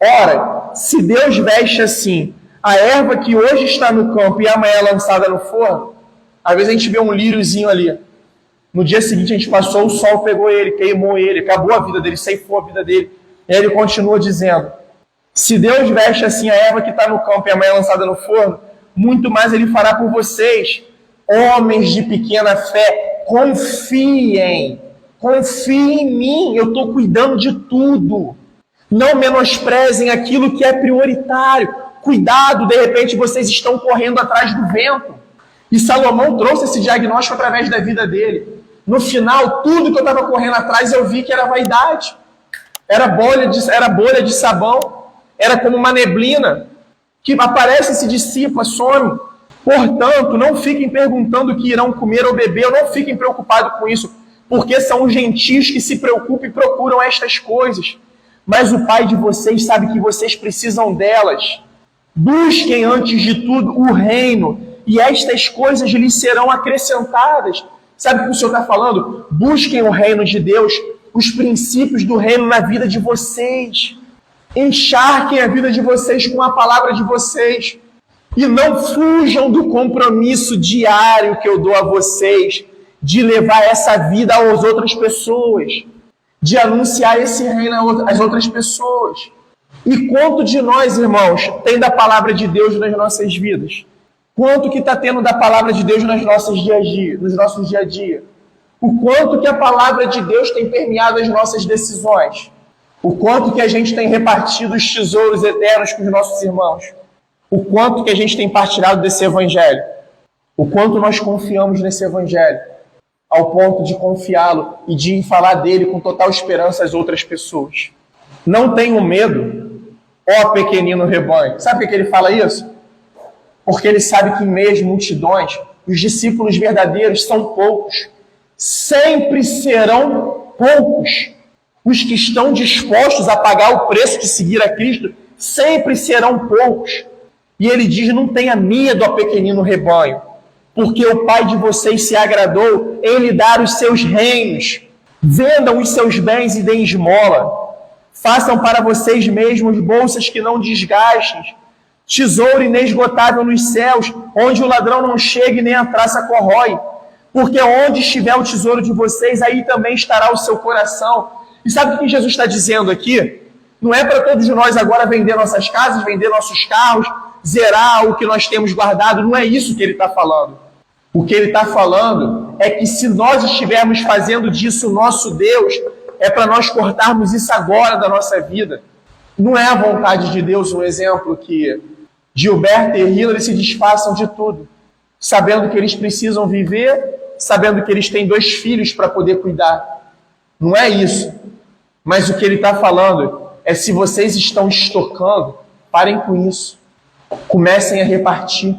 Ora, se Deus veste assim a erva que hoje está no campo e amanhã é lançada no forno, às vezes a gente vê um líriozinho ali. No dia seguinte a gente passou, o sol pegou ele, queimou ele, acabou a vida dele, ceifou a vida dele. E ele continua dizendo, se Deus veste assim a erva que está no campo e amanhã é lançada no forno, muito mais ele fará por vocês, homens de pequena fé. Confiem em mim, eu estou cuidando de tudo. Não menosprezem aquilo que é prioritário. Cuidado, de repente vocês estão correndo atrás do vento. E Salomão trouxe esse diagnóstico através da vida dele. No final, tudo que eu estava correndo atrás, eu vi que era vaidade. Era bolha de sabão. Era como uma neblina que aparece, se dissipa, some. Portanto, não fiquem perguntando o que irão comer ou beber. Não fiquem preocupados com isso. Porque são os gentios que se preocupam e procuram estas coisas. Mas o Pai de vocês sabe que vocês precisam delas. Busquem antes de tudo o reino, e estas coisas lhes serão acrescentadas. Sabe o que o Senhor está falando? Busquem o reino de Deus, os princípios do reino na vida de vocês. Encharquem a vida de vocês com a palavra de vocês. E não fujam do compromisso diário que eu dou a vocês, de levar essa vida às outras pessoas, de anunciar esse reino às outras pessoas. E quanto de nós, irmãos, tem da palavra de Deus nas nossas vidas? Quanto que está tendo da palavra de Deus nos nossos dia a dia? O quanto que a palavra de Deus tem permeado as nossas decisões? O quanto que a gente tem repartido os tesouros eternos com os nossos irmãos? O quanto que a gente tem partilhado desse evangelho? O quanto nós confiamos nesse evangelho? Ao ponto de confiá-lo e de falar dele com total esperança às outras pessoas. Não tenham medo, ó pequenino rebanho. Sabe por que ele fala isso? Porque ele sabe que em meio às multidões, os discípulos verdadeiros são poucos. Sempre serão poucos. Os que estão dispostos a pagar o preço de seguir a Cristo, sempre serão poucos. E ele diz, não tenha medo, ó pequenino rebanho, porque o Pai de vocês se agradou em lhe dar os seus reinos. Vendam os seus bens e deem esmola. Façam para vocês mesmos bolsas que não desgastem, tesouro inesgotável nos céus, onde o ladrão não chega e nem a traça corrói. Porque onde estiver o tesouro de vocês, aí também estará o seu coração. E sabe o que Jesus está dizendo aqui? Não é para todos nós agora vender nossas casas, vender nossos carros, zerar o que nós temos guardado. Não é isso que ele está falando. O que ele está falando é que se nós estivermos fazendo disso o nosso Deus, é para nós cortarmos isso agora da nossa vida. Não é a vontade de Deus, um exemplo, que Gilberto e Hillary se desfaçam de tudo, sabendo que eles precisam viver, sabendo que eles têm 2 filhos para poder cuidar. Não é isso. Mas o que ele está falando é, se vocês estão estocando, parem com isso. Comecem a repartir.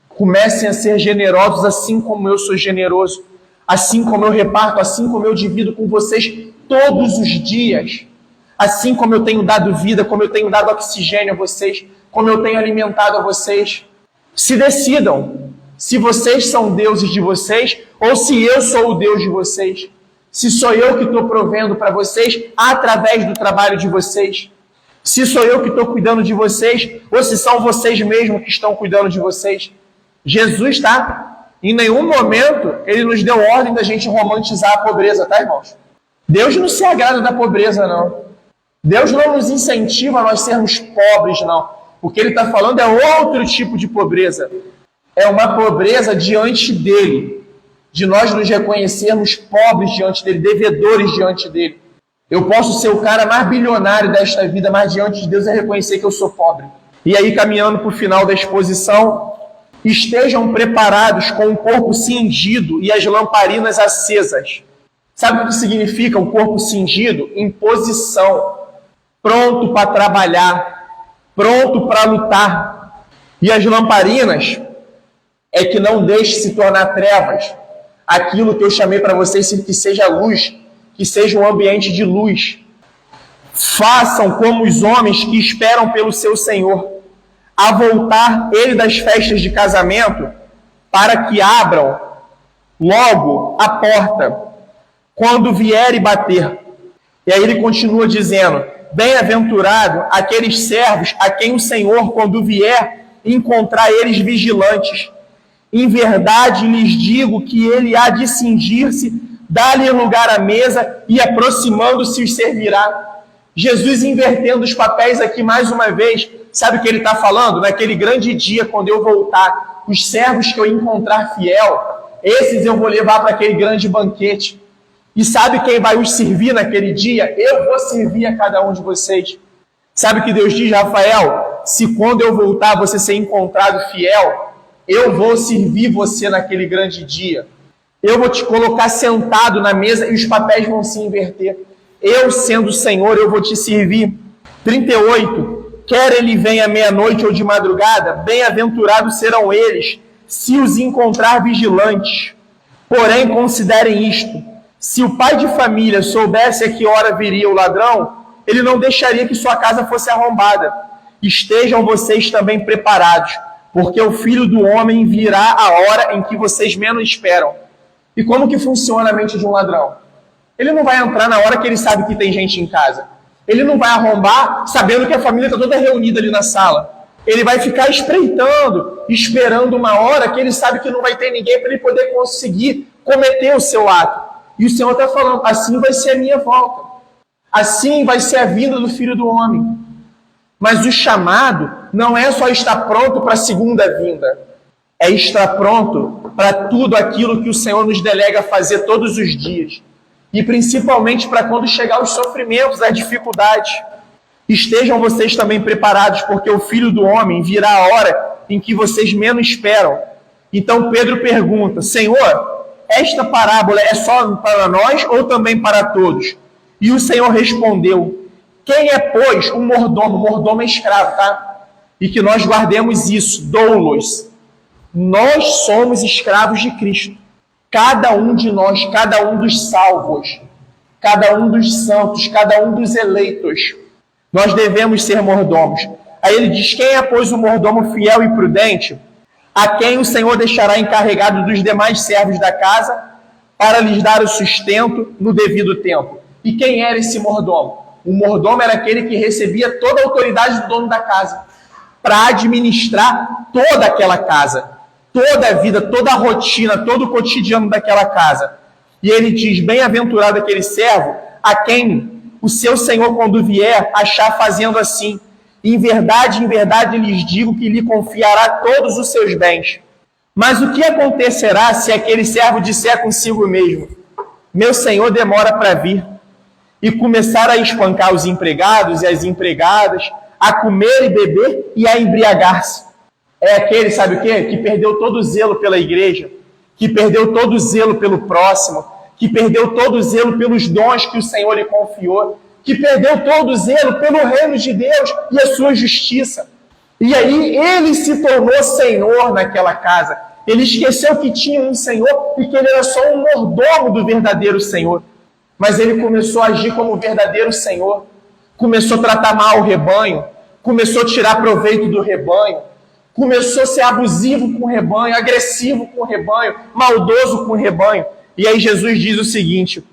Comecem a ser generosos, assim como eu sou generoso. Assim como eu reparto, assim como eu divido com vocês todos os dias. Assim como eu tenho dado vida, como eu tenho dado oxigênio a vocês, como eu tenho alimentado a vocês. Se decidam se vocês são deuses de vocês ou se eu sou o Deus de vocês. Se sou eu que estou provendo para vocês através do trabalho de vocês. Se sou eu que estou cuidando de vocês ou se são vocês mesmos que estão cuidando de vocês. Jesus, tá? Em nenhum momento ele nos deu ordem da gente romantizar a pobreza, tá, irmãos? Deus não se agrada da pobreza, não. Deus não nos incentiva a nós sermos pobres, não. O que ele está falando é outro tipo de pobreza. É uma pobreza diante dele. De nós nos reconhecermos pobres diante dele, devedores diante dele. Eu posso ser o cara mais bilionário desta vida, mas diante de Deus é reconhecer que eu sou pobre. E aí, caminhando para o final da exposição, estejam preparados com o corpo cingido e as lamparinas acesas. Sabe o que significa um corpo cingido? Em posição, pronto para trabalhar, pronto para lutar. E as lamparinas é que não deixe se tornar trevas. Aquilo que eu chamei para vocês, que seja luz, que seja um ambiente de luz. Façam como os homens que esperam pelo seu Senhor, a voltar ele das festas de casamento, para que abram logo a porta, quando vier e bater. E aí ele continua dizendo: bem-aventurado aqueles servos a quem o Senhor, quando vier, encontrar eles vigilantes. Em verdade lhes digo que ele há de cingir-se, dar-lhe lugar à mesa e, aproximando-se, os servirá. Jesus invertendo os papéis aqui mais uma vez. Sabe o que ele está falando? Naquele grande dia, quando eu voltar, os servos que eu encontrar fiel, esses eu vou levar para aquele grande banquete. E sabe quem vai os servir naquele dia? Eu vou servir a cada um de vocês. Sabe o que Deus diz, Rafael? Se quando eu voltar você ser encontrado fiel, eu vou servir você naquele grande dia. Eu vou te colocar sentado na mesa e os papéis vão se inverter. Eu, sendo o Senhor, eu vou te servir. 38. Quer ele venha meia-noite ou de madrugada, bem-aventurados serão eles, se os encontrar vigilantes. Porém, considerem isto: se o pai de família soubesse a que hora viria o ladrão, ele não deixaria que sua casa fosse arrombada. Estejam vocês também preparados, porque o Filho do Homem virá a hora em que vocês menos esperam. E como que funciona a mente de um ladrão? Ele não vai entrar na hora que ele sabe que tem gente em casa. Ele não vai arrombar sabendo que a família está toda reunida ali na sala. Ele vai ficar espreitando, esperando uma hora que ele sabe que não vai ter ninguém para ele poder conseguir cometer o seu ato. E o Senhor está falando: assim vai ser a minha volta. Assim vai ser a vinda do Filho do Homem. Mas o chamado não é só estar pronto para a segunda vinda. É estar pronto para tudo aquilo que o Senhor nos delega a fazer todos os dias. E principalmente para quando chegar os sofrimentos, as dificuldades. Estejam vocês também preparados, porque o Filho do Homem virá a hora em que vocês menos esperam. Então Pedro pergunta: Senhor, esta parábola é só para nós ou também para todos? E o Senhor respondeu: quem é, pois, um mordomo? Mordomo é escravo, tá? E que nós guardemos isso, doulos. Nós somos escravos de Cristo. Cada um de nós, cada um dos salvos, cada um dos santos, cada um dos eleitos. Nós devemos ser mordomos. Aí ele diz: quem é, pois, o mordomo fiel e prudente, a quem o Senhor deixará encarregado dos demais servos da casa, para lhes dar o sustento no devido tempo? E quem era esse mordomo? O mordomo era aquele que recebia toda a autoridade do dono da casa, para administrar toda aquela casa, toda a vida, toda a rotina, todo o cotidiano daquela casa. E ele diz: bem-aventurado aquele servo a quem o seu Senhor, quando vier, achar fazendo assim. Em verdade lhes digo que lhe confiará todos os seus bens. Mas o que acontecerá se aquele servo disser consigo mesmo: meu Senhor demora para vir, e começar a espancar os empregados e as empregadas, a comer e beber e a embriagar-se? É aquele, sabe o quê? Que perdeu todo o zelo pela igreja, que perdeu todo o zelo pelo próximo, que perdeu todo o zelo pelos dons que o Senhor lhe confiou, que perdeu todo o zelo pelo reino de Deus e a sua justiça. E aí ele se tornou Senhor naquela casa. Ele esqueceu que tinha um Senhor e que ele era só um mordomo do verdadeiro Senhor. Mas ele começou a agir como o verdadeiro Senhor. Começou a tratar mal o rebanho, começou a tirar proveito do rebanho, começou a ser abusivo com o rebanho, agressivo com o rebanho, maldoso com o rebanho. E aí Jesus diz o seguinte: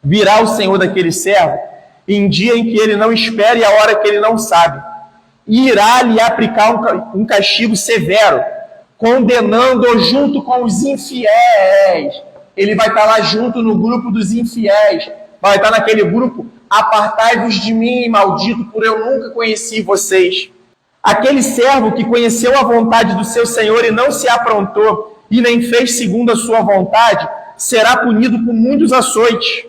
virá o Senhor daquele servo em dia em que ele não espera e a hora que ele não sabe, e irá lhe aplicar um castigo severo, condenando-o junto com os infiéis. Ele vai estar lá junto no grupo dos infiéis, vai estar naquele grupo: apartai-vos de mim, maldito, por eu nunca conheci vocês. Aquele servo que conheceu a vontade do seu Senhor e não se aprontou, e nem fez segundo a sua vontade, será punido com muitos açoites.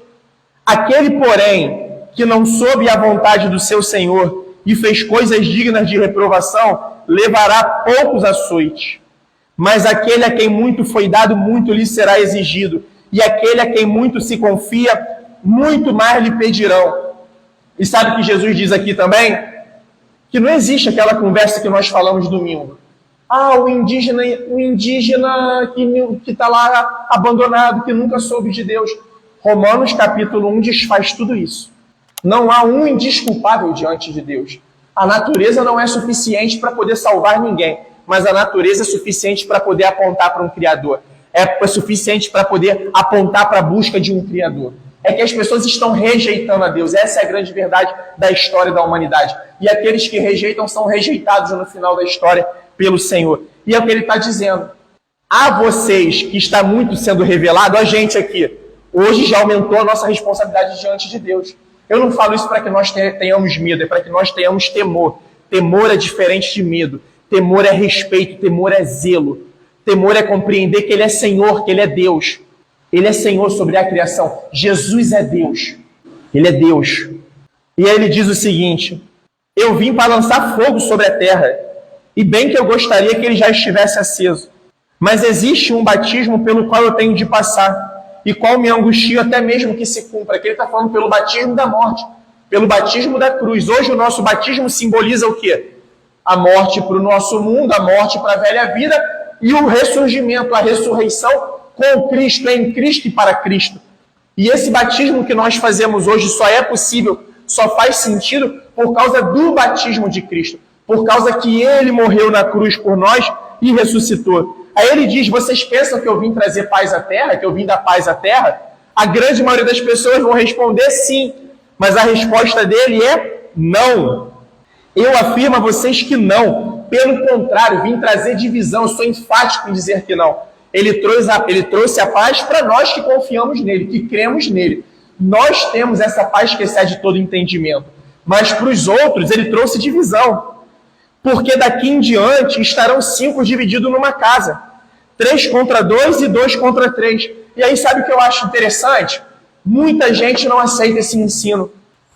Aquele, porém, que não soube a vontade do seu Senhor e fez coisas dignas de reprovação, levará poucos açoites. Mas aquele a quem muito foi dado, muito lhe será exigido. e aquele a quem muito se confia, muito mais lhe pedirão. E sabe o que Jesus diz aqui também? Que não existe aquela conversa que nós falamos domingo. O indígena que está lá abandonado, que nunca soube de Deus. Romanos capítulo 1 desfaz tudo isso. Não há um indesculpável diante de Deus. A natureza não é suficiente para poder salvar ninguém, mas a natureza é suficiente para poder apontar para um Criador. É suficiente para poder apontar para a busca de um Criador. É que as pessoas estão rejeitando a Deus. Essa é a grande verdade da história da humanidade. E aqueles que rejeitam são rejeitados no final da história pelo Senhor. E é o que ele está dizendo. A vocês que está muito sendo revelado, a gente aqui, hoje já aumentou a nossa responsabilidade diante de Deus. Eu não falo isso para que nós tenhamos medo, é para que nós tenhamos temor. Temor é diferente de medo. Temor é respeito, temor é zelo. Temor é compreender que Ele é Senhor, que Ele é Deus. Ele é Senhor sobre a criação. Jesus é Deus. Ele é Deus. E aí ele diz o seguinte: eu vim para lançar fogo sobre a terra, e bem que eu gostaria que ele já estivesse aceso. Mas existe um batismo pelo qual eu tenho de passar, e qual me angustio até mesmo que se cumpra. Aqui ele está falando pelo batismo da morte, pelo batismo da cruz. Hoje o nosso batismo simboliza o quê? A morte para o nosso mundo, a morte para a velha vida, e o ressurgimento, a ressurreição com Cristo, em Cristo e para Cristo. E esse batismo que nós fazemos hoje só é possível, só faz sentido por causa do batismo de Cristo, por causa que Ele morreu na cruz por nós e ressuscitou. Aí ele diz: vocês pensam que eu vim trazer paz à terra, que eu vim dar paz à terra? A grande maioria das pessoas vão responder sim, mas a resposta dele é não. Eu afirmo a vocês que não. Pelo contrário, vim trazer divisão. Eu sou enfático em dizer que não. Ele trouxe a paz para nós que confiamos nele, que cremos nele. Nós temos essa paz que excede todo entendimento. Mas para os outros, ele trouxe divisão. Porque daqui em diante estarão 5 divididos numa casa. 3 contra 2 e 2 contra 3. E aí sabe o que eu acho interessante? Muita gente não aceita esse ensino.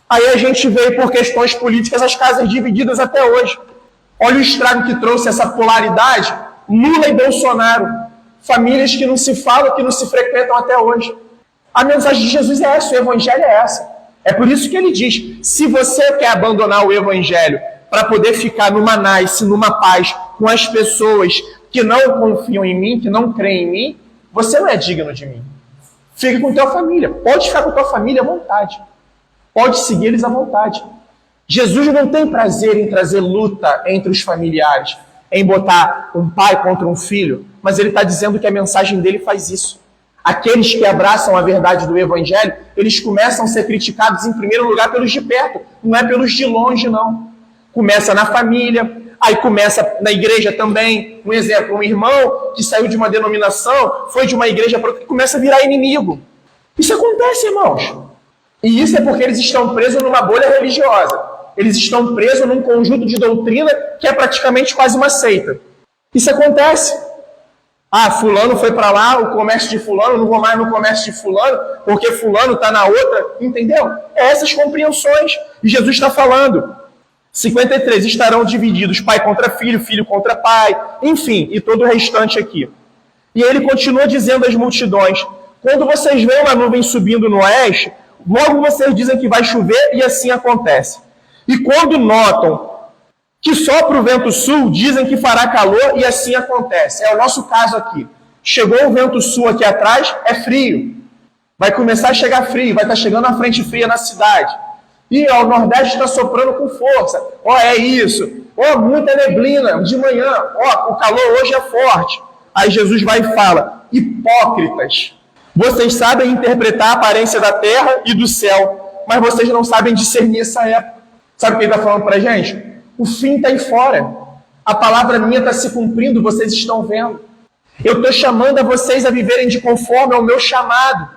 Aí a gente vê por questões políticas as casas divididas até hoje. Olha o estrago que trouxe essa polaridade. Lula e Bolsonaro. Famílias que não se falam, que não se frequentam até hoje. A mensagem de Jesus é essa, o evangelho é essa. É por isso que ele diz: se você quer abandonar o evangelho para poder ficar numa nice, numa paz, com as pessoas que não confiam em mim, que não creem em mim, você não é digno de mim. Fique com tua família. Pode ficar com tua família à vontade. Pode seguir eles à vontade. Jesus não tem prazer em trazer luta entre os familiares, em botar um pai contra um filho, mas ele está dizendo que a mensagem dele faz isso. Aqueles que abraçam a verdade do evangelho, eles começam a ser criticados em primeiro lugar pelos de perto, não é pelos de longe, não. Começa na família, aí começa na igreja também. Um exemplo, um irmão que saiu de uma denominação, foi de uma igreja para outra, que começa a virar inimigo. Isso acontece, irmãos. E isso é porque eles estão presos numa bolha religiosa. Eles estão presos num conjunto de doutrina que é praticamente quase uma seita. Isso acontece. Fulano foi para lá, o comércio de fulano, não vou mais no comércio de fulano, porque fulano está na outra, entendeu? É essas compreensões. E Jesus está falando. 53, estarão divididos pai contra filho, filho contra pai, enfim, e todo o restante aqui. E ele continua dizendo às multidões: quando vocês veem uma nuvem subindo no oeste, logo vocês dizem que vai chover, e assim acontece. E quando notam que sopra o vento sul, dizem que fará calor, e assim acontece. É o nosso caso aqui. Chegou o vento sul aqui atrás, é frio. Vai começar a chegar frio, vai estar chegando a frente fria na cidade. E o Nordeste está soprando com força. É isso. Muita neblina de manhã. O calor hoje é forte. Aí Jesus vai e fala: hipócritas, vocês sabem interpretar a aparência da terra e do céu, mas vocês não sabem discernir essa época. Sabe o que ele está falando para a gente? O fim está aí fora. A palavra minha está se cumprindo, vocês estão vendo. Eu estou chamando a vocês a viverem de conforme ao meu chamado.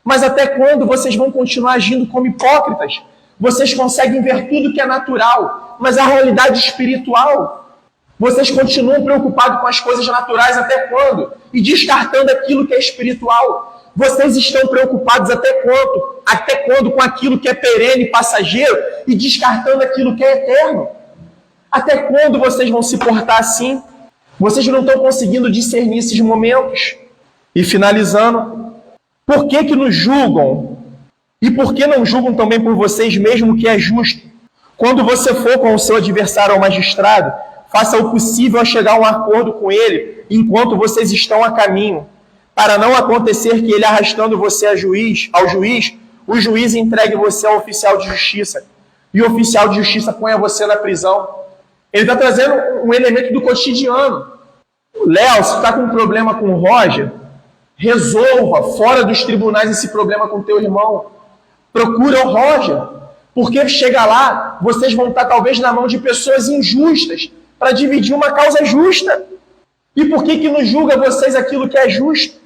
Mas até quando vocês vão continuar agindo como hipócritas? Vocês conseguem ver tudo que é natural, mas a realidade espiritual. Vocês continuam preocupados com as coisas naturais até quando? E descartando aquilo que é espiritual. Vocês estão preocupados até quando com aquilo que é perene, passageiro, e descartando aquilo que é eterno? Até quando vocês vão se portar assim? Vocês não estão conseguindo discernir esses momentos? E finalizando, Por que nos julgam? E por que não julgam também por vocês mesmo que é justo? Quando você for com o seu adversário ao magistrado, faça o possível a chegar a um acordo com ele enquanto vocês estão a caminho, para não acontecer que ele, arrastando você ao juiz, o juiz entregue você ao oficial de justiça, e o oficial de justiça ponha você na prisão. Ele está trazendo um elemento do cotidiano. Léo, se está com um problema com o Roger, resolva fora dos tribunais esse problema com teu irmão. Procura o Roger, porque chega lá, vocês vão estar talvez na mão de pessoas injustas para dividir uma causa justa. E por que nos julga vocês aquilo que é justo,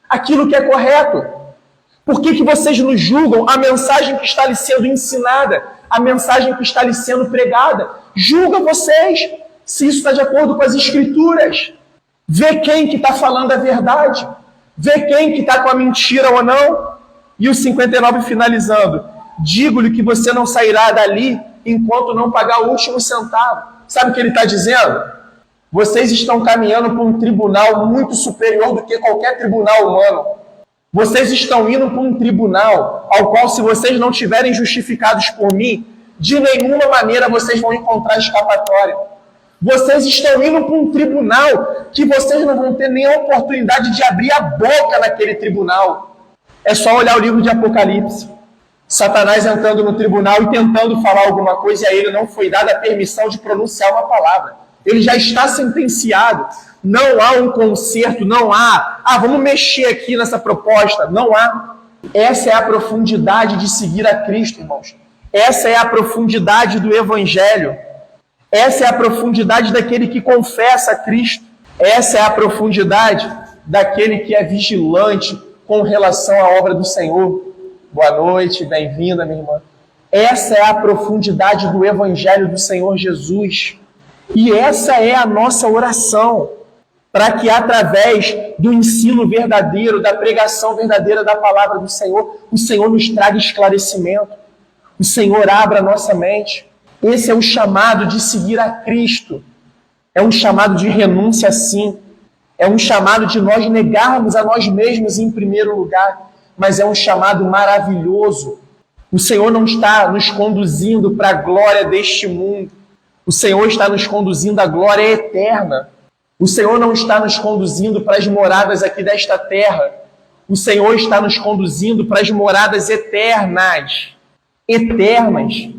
aquilo que é correto? Por que vocês nos julgam a mensagem que está lhe sendo ensinada, a mensagem que está lhe sendo pregada? Julga vocês se isso está de acordo com as Escrituras. Vê quem que está falando a verdade, vê quem que está com a mentira ou não. E o 59 finalizando, digo-lhe que você não sairá dali enquanto não pagar o último centavo. Sabe o que ele está dizendo? Vocês estão caminhando para um tribunal muito superior do que qualquer tribunal humano. Vocês estão indo para um tribunal ao qual, se vocês não tiverem justificados por mim, de nenhuma maneira vocês vão encontrar escapatória. Vocês estão indo para um tribunal que vocês não vão ter nem a oportunidade de abrir a boca naquele tribunal. É só olhar o livro de Apocalipse. Satanás entrando no tribunal e tentando falar alguma coisa, e a ele não foi dada a permissão de pronunciar uma palavra. Ele já está sentenciado. Não há um conserto, não há, vamos mexer aqui nessa proposta. Não há. Essa é a profundidade de seguir a Cristo, irmãos. Essa é a profundidade do Evangelho. Essa é a profundidade daquele que confessa a Cristo. Essa é a profundidade daquele que é vigilante com relação à obra do Senhor. Boa noite, bem-vinda, minha irmã. Essa é a profundidade do Evangelho do Senhor Jesus. E essa é a nossa oração, para que através do ensino verdadeiro, da pregação verdadeira da palavra do Senhor, o Senhor nos traga esclarecimento, o Senhor abra a nossa mente. Esse é o chamado de seguir a Cristo. É um chamado de renúncia, sim. É um chamado de nós negarmos a nós mesmos em primeiro lugar, mas é um chamado maravilhoso. O Senhor não está nos conduzindo para a glória deste mundo. O Senhor está nos conduzindo à glória eterna. O Senhor não está nos conduzindo para as moradas aqui desta terra. O Senhor está nos conduzindo para as moradas eternas. Eternas.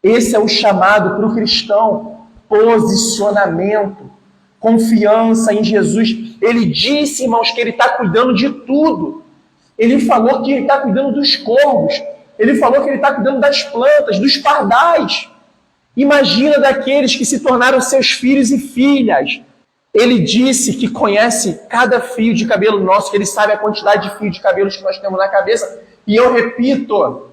Esse é o chamado para o cristão. Posicionamento. Confiança em Jesus. Ele disse, irmãos, que Ele está cuidando de tudo. Ele falou que Ele está cuidando dos corvos. Ele falou que Ele está cuidando das plantas, dos pardais. Imagina daqueles que se tornaram seus filhos e filhas. Ele disse que conhece cada fio de cabelo nosso, que Ele sabe a quantidade de fio de cabelos que nós temos na cabeça. E eu repito,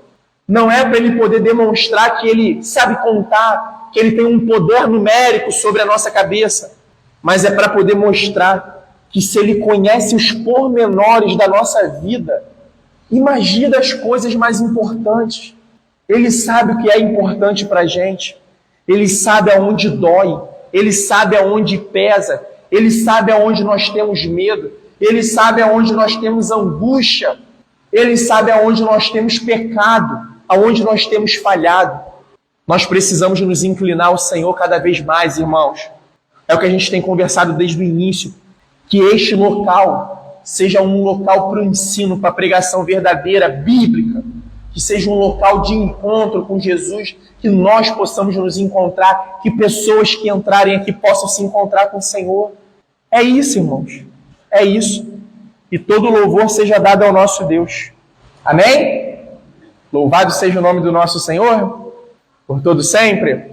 não é para Ele poder demonstrar que Ele sabe contar, que Ele tem um poder numérico sobre a nossa cabeça, mas é para poder mostrar que se Ele conhece os pormenores da nossa vida, imagina as coisas mais importantes. Ele sabe o que é importante para a gente. Ele sabe aonde dói. Ele sabe aonde pesa. Ele sabe aonde nós temos medo. Ele sabe aonde nós temos angústia. Ele sabe aonde nós temos pecado, aonde nós temos falhado. Nós precisamos nos inclinar ao Senhor cada vez mais, irmãos. É o que a gente tem conversado desde o início. Que este local seja um local para o ensino, para a pregação verdadeira, bíblica. Que seja um local de encontro com Jesus, que nós possamos nos encontrar, que pessoas que entrarem aqui possam se encontrar com o Senhor. É isso, irmãos. É isso. E todo louvor seja dado ao nosso Deus. Amém? Louvado seja o nome do nosso Senhor, por todo sempre.